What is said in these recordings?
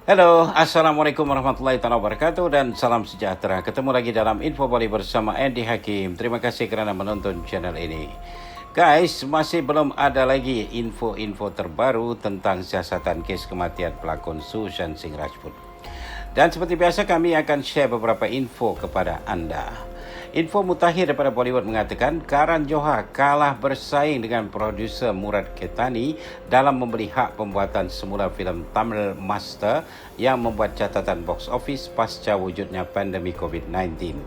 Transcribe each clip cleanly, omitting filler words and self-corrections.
Halo, Assalamualaikum warahmatullahi wabarakatuh dan salam sejahtera. Ketemu lagi dalam Info Bali bersama Andy Hakim. Terima kasih kerana menonton channel ini. Guys, masih belum ada lagi info-info terbaru tentang siasatan kes kematian pelakon Sushant Singh Rajput. Dan seperti biasa kami akan share beberapa info kepada anda. Info mutakhir daripada Bollywood mengatakan Karan Johar kalah bersaing dengan produser Murad Ketani dalam membeli hak pembuatan semula filem Tamil Master yang membuat catatan box office pasca wujudnya pandemi COVID-19.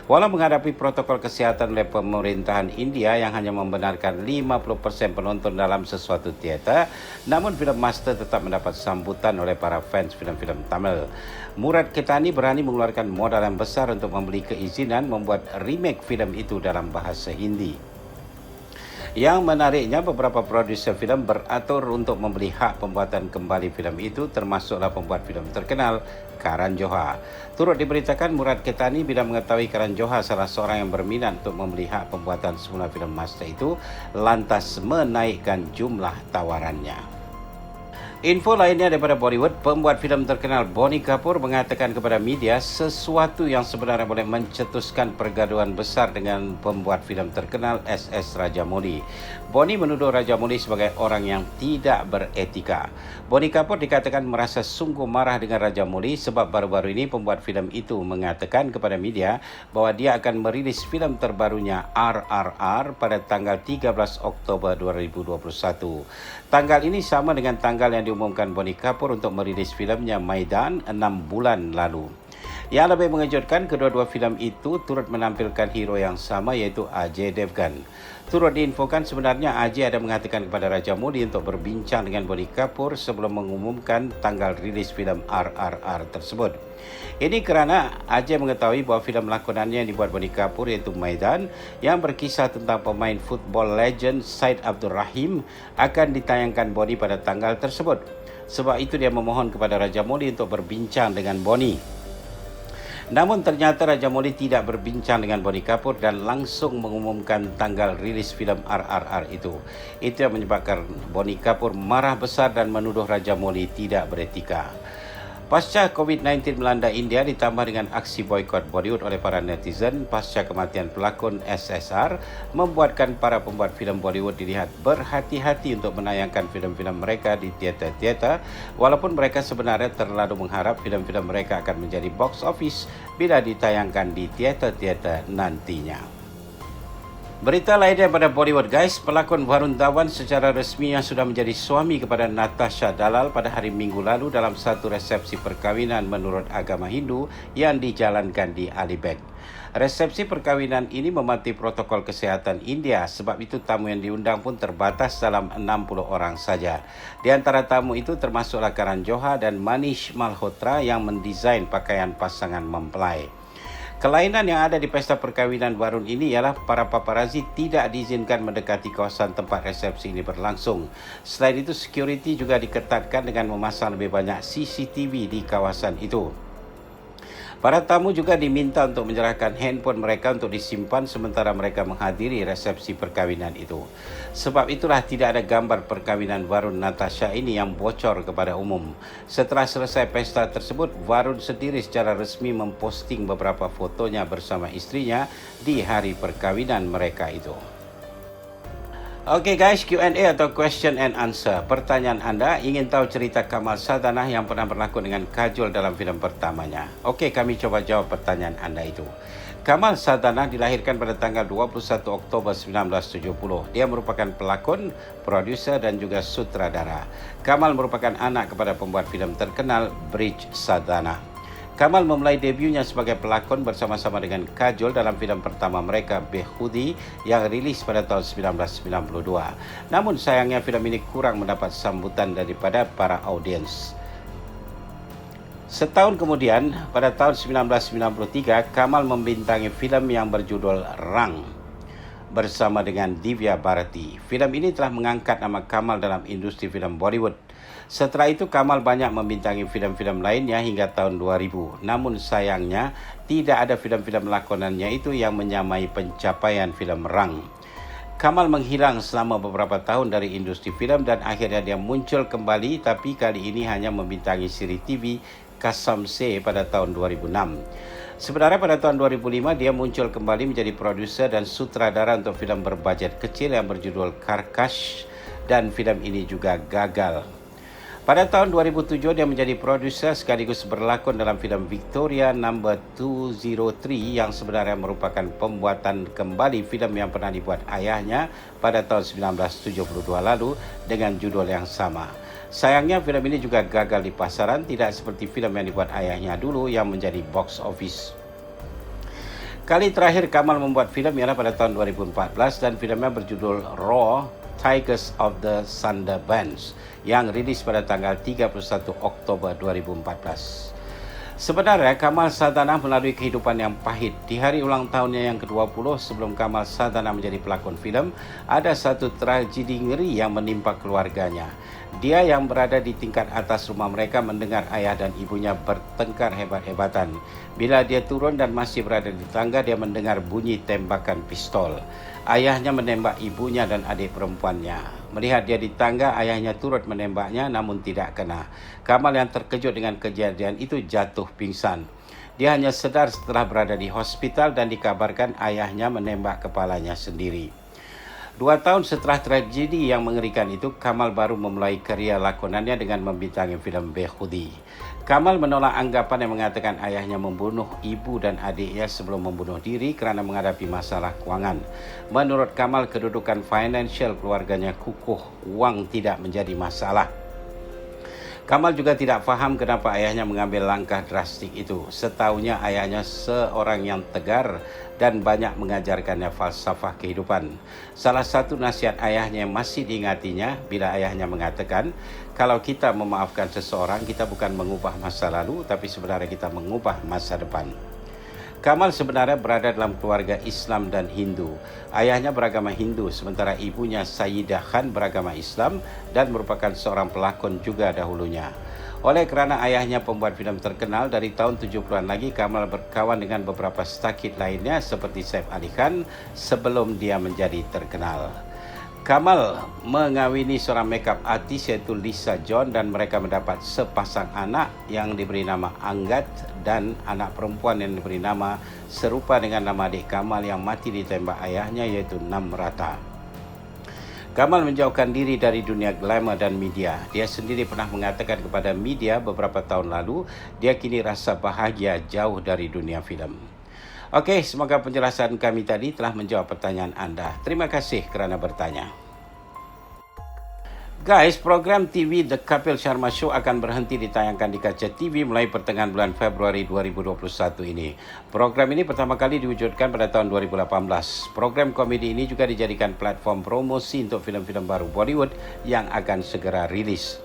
Walau menghadapi protokol kesihatan oleh pemerintahan India yang hanya membenarkan 50% penonton dalam sesuatu teater, namun filem Master tetap mendapat sambutan oleh para fans filem-filem Tamil. Murad Ketani berani mengeluarkan modal yang besar untuk membeli keizinan membuat remake filem itu dalam bahasa Hindi. Yang menariknya, beberapa produser filem beratur untuk membeli hak pembuatan kembali filem itu, termasuklah pembuat filem terkenal Karan Johar. Turut diberitakan Murad Ketani bila mengetahui Karan Johar salah seorang yang berminat untuk membeli hak pembuatan semula filem Master itu, lantas menaikkan jumlah tawarannya. Info lainnya daripada Bollywood, pembuat filem terkenal Bonnie Kapoor mengatakan kepada media sesuatu yang sebenarnya boleh mencetuskan pergaduhan besar dengan pembuat filem terkenal SS Rajamouli. Bonnie menuduh Rajamouli sebagai orang yang tidak beretika. Bonnie Kapoor dikatakan merasa sungguh marah dengan Rajamouli sebab baru-baru ini pembuat filem itu mengatakan kepada media bahawa dia akan merilis filem terbarunya RRR pada tanggal 13 Oktober 2021. Tanggal ini sama dengan tanggal yang diumumkan Bonnie Kapoor untuk merilis filemnya Maidan 6 bulan lalu. Yang lebih mengejutkan, kedua-dua filem itu turut menampilkan hero yang sama, iaitu Ajay Devgan. Turut diinfokan sebenarnya Ajay ada mengatakan kepada Rajamouli untuk berbincang dengan Bonnie Kapoor sebelum mengumumkan tanggal rilis filem RRR tersebut. Ini kerana Ajay mengetahui bahawa filem lakonannya yang dibuat Bonnie Kapoor, iaitu Maidan, yang berkisah tentang pemain football legend Syed Abdul Rahim, akan ditayangkan Bonnie pada tanggal tersebut. Sebab itu dia memohon kepada Rajamouli untuk berbincang dengan Bonnie. Namun ternyata Rajamouli tidak berbincang dengan Bonnie Kapoor dan langsung mengumumkan tanggal rilis filem RRR itu. Itu yang menyebabkan Bonnie Kapoor marah besar dan menuduh Rajamouli tidak beretika. Pasca COVID-19 melanda India ditambah dengan aksi boikot Bollywood oleh para netizen pasca kematian pelakon SSR, membuatkan para pembuat filem Bollywood dilihat berhati-hati untuk menayangkan filem-filem mereka di teater-teater, walaupun mereka sebenarnya terlalu mengharap filem-filem mereka akan menjadi box office bila ditayangkan di teater-teater nantinya. Berita lain daripada Bollywood, guys, pelakon Varun Dhawan secara resminya sudah menjadi suami kepada Natasha Dalal pada hari Minggu lalu dalam satu resepsi perkahwinan menurut agama Hindu yang dijalankan di Alibag. Resepsi perkahwinan ini mematuhi protokol kesihatan India, sebab itu tamu yang diundang pun terbatas dalam 60 orang saja. Di antara tamu itu termasuklah Karan Johar dan Manish Malhotra yang mendesain pakaian pasangan mempelai. Kelainan yang ada di pesta perkahwinan Varun ini ialah para paparazzi tidak diizinkan mendekati kawasan tempat resepsi ini berlangsung. Selain itu, security juga diketatkan dengan memasang lebih banyak CCTV di kawasan itu. Para tamu juga diminta untuk menyerahkan handphone mereka untuk disimpan sementara mereka menghadiri resepsi perkahwinan itu. Sebab itulah tidak ada gambar perkahwinan Varun Natasha ini yang bocor kepada umum. Setelah selesai pesta tersebut, Varun sendiri secara resmi memposting beberapa fotonya bersama istrinya di hari perkahwinan mereka itu. Okey guys, Q&A atau question and answer. Pertanyaan anda, ingin tahu cerita Kamal Sardana yang pernah berlakon dengan Kajol dalam filem pertamanya? Okey, kami coba jawab pertanyaan anda itu. Kamal Sardana dilahirkan pada tanggal 21 Oktober 1970. Dia merupakan pelakon, produser dan juga sutradara. Kamal merupakan anak kepada pembuat filem terkenal Brij Sardana. Kamal memulai debunya sebagai pelakon bersama-sama dengan Kajol dalam filem pertama mereka, Behudi, yang rilis pada tahun 1992. Namun sayangnya filem ini kurang mendapat sambutan daripada para audiens. Setahun kemudian, pada tahun 1993, Kamal membintangi filem yang berjudul Rang bersama dengan Divya Bharati. Filem ini telah mengangkat nama Kamal dalam industri filem Bollywood. Setelah itu, Kamal banyak membintangi filem-filem lainnya hingga tahun 2000. Namun sayangnya, tidak ada filem-filem lakonannya itu yang menyamai pencapaian filem Rang. Kamal menghilang selama beberapa tahun dari industri filem dan akhirnya dia muncul kembali, tapi kali ini hanya membintangi siri TV Kasam Se pada tahun 2006. Sebenarnya pada tahun 2005 dia muncul kembali menjadi produser dan sutradara untuk filem berbajet kecil yang berjudul Karkash, dan filem ini juga gagal. Pada tahun 2007 dia menjadi produser sekaligus berlakon dalam filem Victoria Number 203 yang sebenarnya merupakan pembuatan kembali filem yang pernah dibuat ayahnya pada tahun 1972 lalu dengan judul yang sama. Sayangnya filem ini juga gagal di pasaran, tidak seperti filem yang dibuat ayahnya dulu yang menjadi box office. Kali terakhir Kamal membuat filem ialah pada tahun 2014 dan filmnya berjudul Raw, Tigers of the Sundarbans yang rilis pada tanggal 31 Oktober 2014. Sebenarnya Kamal Saldana melalui kehidupan yang pahit. Di hari ulang tahunnya yang ke-20 sebelum Kamal Saldana menjadi pelakon filem, ada satu tragedi ngeri yang menimpa keluarganya. Dia yang berada di tingkat atas rumah mereka mendengar ayah dan ibunya bertengkar hebat-hebatan. Bila dia turun dan masih berada di tangga, dia mendengar bunyi tembakan pistol. Ayahnya menembak ibunya dan adik perempuannya. Melihat dia di tangga, ayahnya turut menembaknya namun tidak kena. Kamal yang terkejut dengan kejadian itu jatuh pingsan. Dia hanya sedar setelah berada di hospital dan dikabarkan ayahnya menembak kepalanya sendiri. 2 tahun setelah tragedi yang mengerikan itu, Kamal baru memulai karya lakonannya dengan membintangi filem Behudi. Kamal menolak anggapan yang mengatakan ayahnya membunuh ibu dan adiknya sebelum membunuh diri kerana menghadapi masalah kewangan. Menurut Kamal, kedudukan finansial keluarganya kukuh, wang tidak menjadi masalah. Kamal juga tidak faham kenapa ayahnya mengambil langkah drastik itu. Setahunya ayahnya seorang yang tegar dan banyak mengajarkannya falsafah kehidupan. Salah satu nasihat ayahnya yang masih diingatinya bila ayahnya mengatakan, kalau kita memaafkan seseorang, kita bukan mengubah masa lalu, tapi sebenarnya kita mengubah masa depan. Kamal sebenarnya berada dalam keluarga Islam dan Hindu. Ayahnya beragama Hindu, sementara ibunya Sayyidah Khan beragama Islam dan merupakan seorang pelakon juga dahulunya. Oleh kerana ayahnya pembuat filem terkenal, dari tahun 70-an lagi Kamal berkawan dengan beberapa stakid lainnya seperti Saif Ali Khan sebelum dia menjadi terkenal. Kamal mengawini seorang makeup artis iaitu Lisa John dan mereka mendapat sepasang anak yang diberi nama Anggat dan anak perempuan yang diberi nama serupa dengan nama adik Kamal yang mati ditembak ayahnya iaitu Namrata. Kamal menjauhkan diri dari dunia glamour dan media. Dia sendiri pernah mengatakan kepada media beberapa tahun lalu, dia kini rasa bahagia jauh dari dunia filem. Okey, semoga penjelasan kami tadi telah menjawab pertanyaan anda. Terima kasih kerana bertanya. Guys, program TV The Kapil Sharma Show akan berhenti ditayangkan di kaca TV mulai pertengahan bulan Februari 2021 ini. Program ini pertama kali diwujudkan pada tahun 2018. Program komedi ini juga dijadikan platform promosi untuk filem-filem baru Bollywood yang akan segera rilis.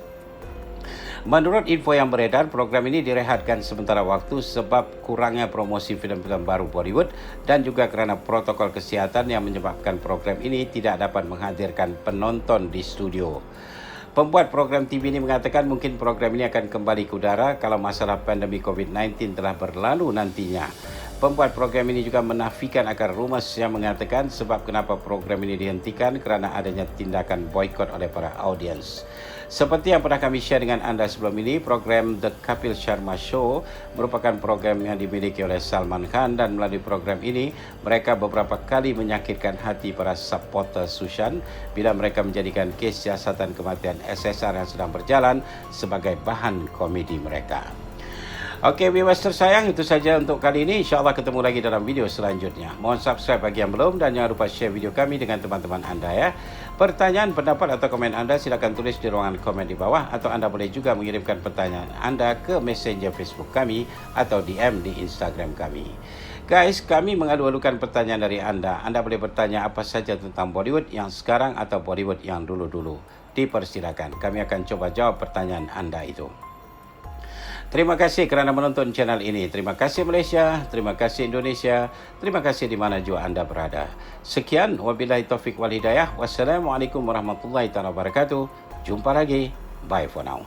Menurut info yang beredar, program ini direhatkan sementara waktu sebab kurangnya promosi filem-filem baru Bollywood dan juga kerana protokol kesihatan yang menyebabkan program ini tidak dapat menghadirkan penonton di studio. Pembuat program TV ini mengatakan mungkin program ini akan kembali ke udara kalau masalah pandemi COVID-19 telah berlalu nantinya. Pembuat program ini juga menafikan akan rumours yang mengatakan sebab kenapa program ini dihentikan kerana adanya tindakan boikot oleh para audiens. Seperti yang pernah kami share dengan anda sebelum ini, program The Kapil Sharma Show merupakan program yang dimiliki oleh Salman Khan dan melalui program ini, mereka beberapa kali menyakitkan hati para supporter Sushan bila mereka menjadikan kes siasatan kematian SSR yang sedang berjalan sebagai bahan komedi mereka. Okey, viewers tersayang, itu saja untuk kali ini. InsyaAllah ketemu lagi dalam video selanjutnya. Mohon subscribe bagi yang belum dan jangan lupa share video kami dengan teman-teman anda ya. Pertanyaan, pendapat atau komen anda silakan tulis di ruangan komen di bawah atau anda boleh juga mengirimkan pertanyaan anda ke messenger Facebook kami atau DM di Instagram kami. Guys, kami mengalu-alukan pertanyaan dari anda. Anda boleh bertanya apa saja tentang Bollywood yang sekarang atau Bollywood yang dulu-dulu. Dipersilakan. Kami akan coba jawab pertanyaan anda itu. Terima kasih kerana menonton channel ini. Terima kasih Malaysia, terima kasih Indonesia, terima kasih di mana jua anda berada. Sekian, wabillahi taufiq wal hidayah. Wassalamualaikum warahmatullahi wabarakatuh. Jumpa lagi. Bye for now.